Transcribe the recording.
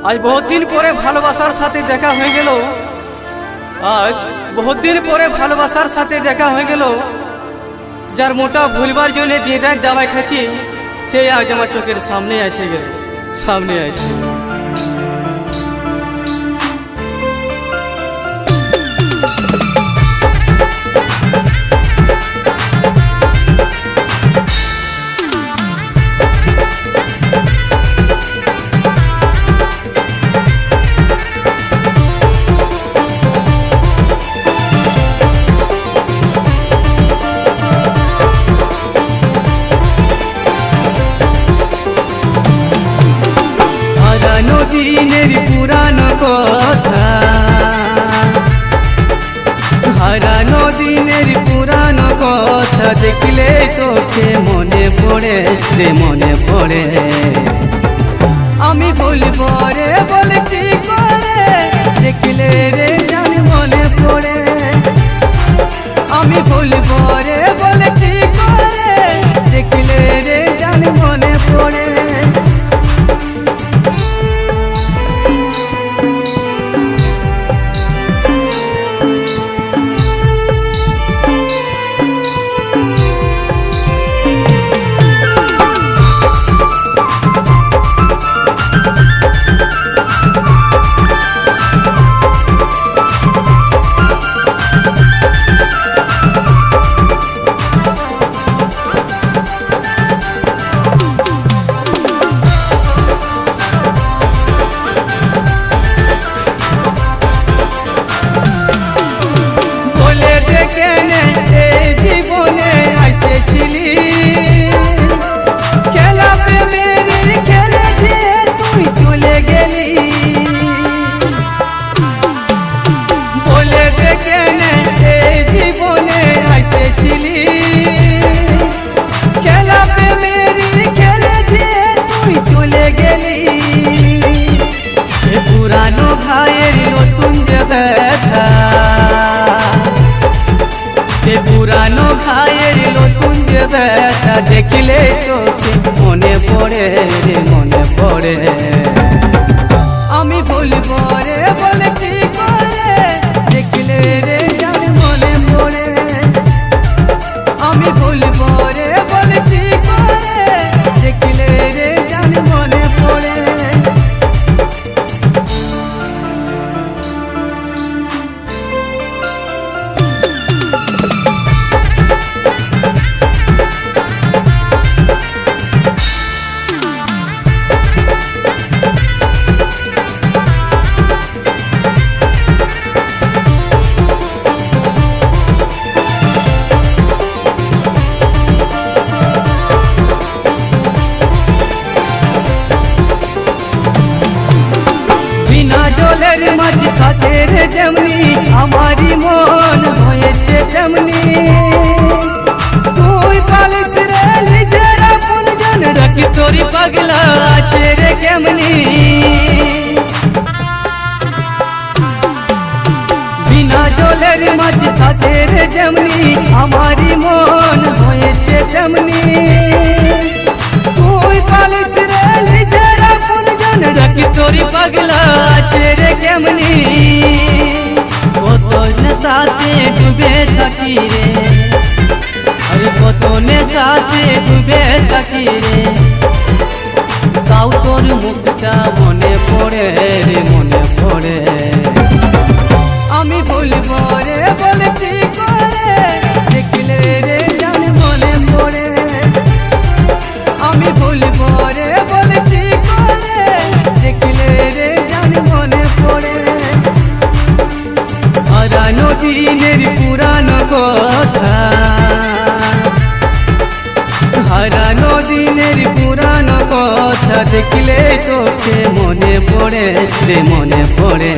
आज बहुत दिन পরে ভালোবাসার সাথে দেখা হয়ে গেল। আজ বহুত দিন পরে ভালোবাসার সাথে দেখা হয়ে গেল। যার মোটা ভুলবার জন্য দিন রাত দাবাই খাচ্ছি, সে আজ আমার চোখের সামনে এসে গেল, সামনে এসে। দিনের পুরানো কথা, হারানো দিনের পুরানো কথা দেখলে তোকে মনে পড়ে রে, মনে পড়ে। আমি বলবো রে বলে কি করে, দেখলে রে জান মনে পড়ে। আমি বলবো রে বলে কি করে, দেখলে রে জান মনে পড়ে। পুরানো ভাইয়ের নতুন যে ব্যথা, সে পুরানো ভাইয়ের নতুন যে ব্যথা দেখলে তোকে মনে পড়ে রে, মনে পড়ে। আমি বলবো রে বলে কি করে, দেখলে রে জান মনে পড়ে। আমি বলবো রে বলে কি করে, দেখলে রে জান মনে পড়ে। মাঝি থাকে রে যেমনি, আমারি মন হয়েছে তেমনি। তুই পালিস রে নিজের আপন জন, রাখি তোরি পাগলা আছে রে কেমনি। বিনা জলের মাঝি থাকে রে যেমনি, আমারি মন হয়েছে তেমনি। তুই পালিস রে নিজের আপন জন, রাখি তোরি পাগলা আছে রে কেমনি। কত নেশাতে ডুবে থাকি রে, আরে কত নেশাতে ডুবে থাকি রে। তাও তোর মুখটা মনে পড়ে রে, মনে পড়ে। আমি বলবো রে বলে কি করে, দেখলে রে জান মনে পড়ে। আমি বলবো রে বলে কি করে, দেখলে রে জান মনে পড়ে। হারানো দিনের পুরানো কথা, হারানো দিনের পুরানো কথা দেখলে তোকে মনে পড়ে রে, মনে পড়ে।